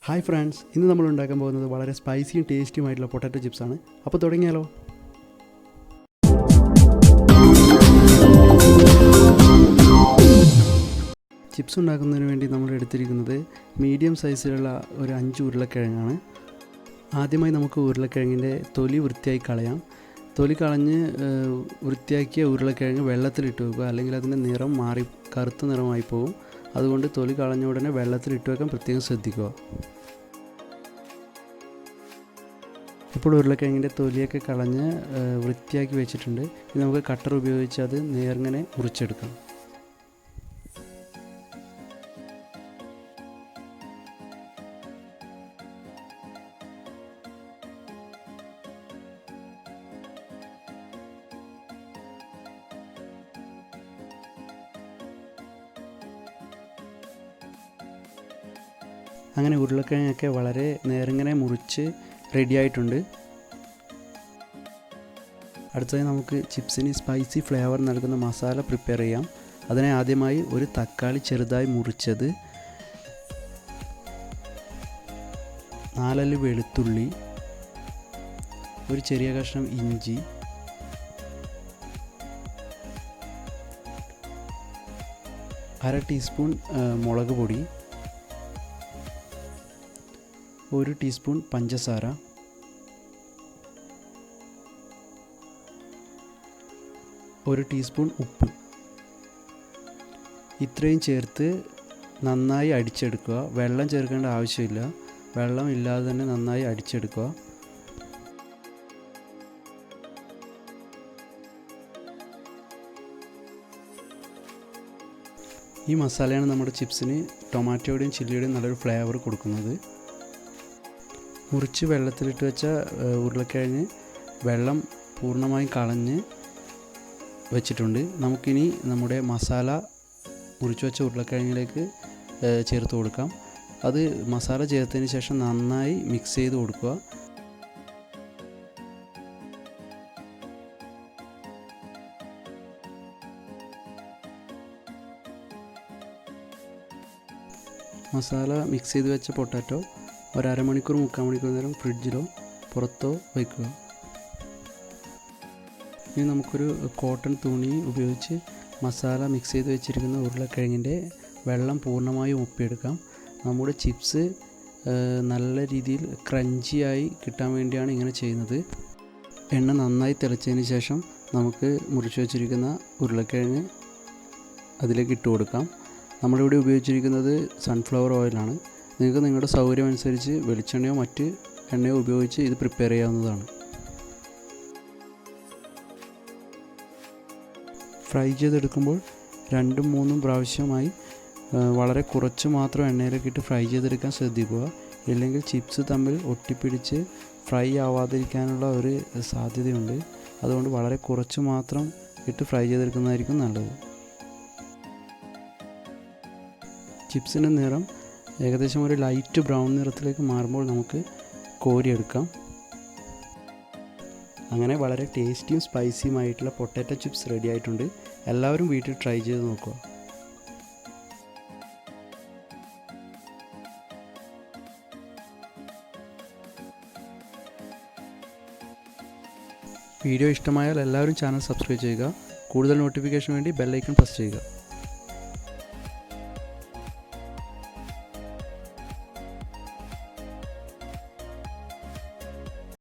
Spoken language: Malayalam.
ഹായ് ഫ്രണ്ട്സ്, ഇന്ന് നമ്മൾ ഉണ്ടാക്കാൻ പോകുന്നത് വളരെ സ്പൈസിയും ടേസ്റ്റിയുമായിട്ടുള്ള പൊട്ടാറ്റോ ചിപ്സാണ്. അപ്പോൾ തുടങ്ങിയാലോ? ചിപ്സ് ഉണ്ടാക്കുന്നതിന് വേണ്ടി നമ്മൾ എടുത്തിരിക്കുന്നത് മീഡിയം സൈസിലുള്ള ഒരു 5 ഉരുളക്കിഴങ്ങാണ്. ആദ്യമായി നമുക്ക് ഉരുളക്കിഴങ്ങിൻ്റെ തൊലി വൃത്തിയായി കളയാം. തൊലി കളഞ്ഞ് വൃത്തിയാക്കിയ ഉരുളക്കിഴങ്ങ് വെള്ളത്തിലിട്ട് വെക്കുക, അല്ലെങ്കിൽ അതിൻ്റെ നിറം മാറി കറുത്ത നിറമായി പോകും. അതുകൊണ്ട് തൊലി കളഞ്ഞ ഉടനെ വെള്ളത്തിലിട്ട് വെക്കാൻ പ്രത്യേകം ശ്രദ്ധിക്കുക. ഇപ്പോൾ ഉരുളക്കിഴങ്ങിൻ്റെ തൊലിയൊക്കെ കളഞ്ഞ് വൃത്തിയാക്കി വെച്ചിട്ടുണ്ട്. ഇനി നമുക്ക് കട്ടർ ഉപയോഗിച്ച് അത് നേർങ്ങനെ മുറിച്ചെടുക്കാം. അങ്ങനെ ഉരുളക്കിഴങ്ങൊക്കെ വളരെ നേർങ്ങനെ മുറിച്ച് റെഡിയായിട്ടുണ്ട്. അടുത്തതായി നമുക്ക് ചിപ്സിന് സ്പൈസി ഫ്ലേവർ നൽകുന്ന മസാല പ്രിപ്പയർ ചെയ്യാം. അതിനെ ആദ്യമായി ഒരു തക്കാളി ചെറുതായി മുറിച്ചത്, 4 അല്ലി വെളുത്തുള്ളി, ഒരു ചെറിയ കഷ്ണം ഇഞ്ചി, അര ടീസ്പൂൺ മുളക് പൊടി, 1 ടീസ്പൂൺ പഞ്ചസാര, 1 ടീസ്പൂൺ ഉപ്പ്, ഇത്രയും ചേർത്ത് നന്നായി അടിച്ചെടുക്കുക. വെള്ളം ചേർക്കേണ്ട ആവശ്യമില്ല, വെള്ളം ഇല്ലാതെ തന്നെ നന്നായി അടിച്ചെടുക്കുക. ഈ മസാലയാണ് നമ്മുടെ ചിപ്സിന് ടൊമാറ്റോയുടെയും ചില്ലിയുടെയും നല്ലൊരു ഫ്ലേവർ കൊടുക്കുന്നത്. മുറിച്ച് വെള്ളത്തിലിട്ട് വെച്ച ഉരുളക്കിഴങ്ങ് വെള്ളം പൂർണ്ണമായും കളഞ്ഞ് വെച്ചിട്ടുണ്ട്. നമുക്കിനി നമ്മുടെ മസാല മുറിച്ച് വെച്ച ഉരുളക്കിഴങ്ങിലേക്ക് ചേർത്ത് കൊടുക്കാം. അത് മസാല ചേർത്തതിന് ശേഷം നന്നായി മിക്സ് ചെയ്ത് കൊടുക്കുക. മസാല മിക്സ് ചെയ്ത് വെച്ച പൊട്ടാറ്റോ ഒരു അരമണിക്കൂർ 3/4 മണിക്കൂർ നേരം ഫ്രിഡ്ജിലോ പുറത്തോ വയ്ക്കുക. ഇനി നമുക്കൊരു കോട്ടൺ തുണി ഉപയോഗിച്ച് മസാല മിക്സ് ചെയ്ത് വെച്ചിരിക്കുന്ന ഉരുളക്കിഴങ്ങിൻ്റെ വെള്ളം പൂർണ്ണമായും ഒപ്പിയെടുക്കാം. നമ്മുടെ ചിപ്സ് നല്ല രീതിയിൽ ക്രഞ്ചിയായി കിട്ടാൻ വേണ്ടിയാണ് ഇങ്ങനെ ചെയ്യുന്നത്. എണ്ണ നന്നായി തിളച്ചതിന് ശേഷം നമുക്ക് മുറിച്ച് വെച്ചിരിക്കുന്ന ഉരുളക്കിഴങ്ങ് അതിലേക്ക് ഇട്ട് കൊടുക്കാം. നമ്മളിവിടെ ഉപയോഗിച്ചിരിക്കുന്നത് സൺഫ്ലവർ ഓയിലാണ്. നിങ്ങൾക്ക് നിങ്ങളുടെ സൗകര്യം അനുസരിച്ച് വെളിച്ചെണ്ണയോ മറ്റ് എണ്ണയോ ഉപയോഗിച്ച് ഇത് പ്രിപ്പയർ ചെയ്യാവുന്നതാണ്. ഫ്രൈ ചെയ്തെടുക്കുമ്പോൾ 2-3 പ്രാവശ്യമായി വളരെ കുറച്ച് മാത്രം എണ്ണയിലേക്ക് ഇട്ട് ഫ്രൈ ചെയ്തെടുക്കാൻ ശ്രദ്ധിക്കുക. ഇല്ലെങ്കിൽ ചിപ്സ് തമ്മിൽ ഒട്ടിപ്പിടിച്ച് ഫ്രൈ ആവാതിരിക്കാനുള്ള ഒരു സാധ്യതയുണ്ട്. അതുകൊണ്ട് വളരെ കുറച്ച് മാത്രം ഇട്ട് ഫ്രൈ ചെയ്തെടുക്കുന്നതായിരിക്കും നല്ലത്. ചിപ്സിൻ്റെ നിറം ഏകദേശം ഒരു ലൈറ്റ് ബ്രൗൺ നിറത്തിലേക്ക് മാറുമ്പോൾ നമുക്ക് കോരിയെടുക്കാം. അങ്ങനെ വളരെ ടേസ്റ്റിയും സ്പൈസിയുമായിട്ടുള്ള പൊട്ടാറ്റോ ചിപ്സ് റെഡി ആയിട്ടുണ്ട്. എല്ലാവരും വീട്ടിൽ ട്രൈ ചെയ്ത് നോക്കുക. വീഡിയോ ഇഷ്ടമായാൽ എല്ലാവരും ചാനൽ സബ്സ്ക്രൈബ് ചെയ്യുക. കൂടുതൽ നോട്ടിഫിക്കേഷൻ വേണ്ടി ബെൽ ഐക്കൺ പ്രസ് ചെയ്യുക.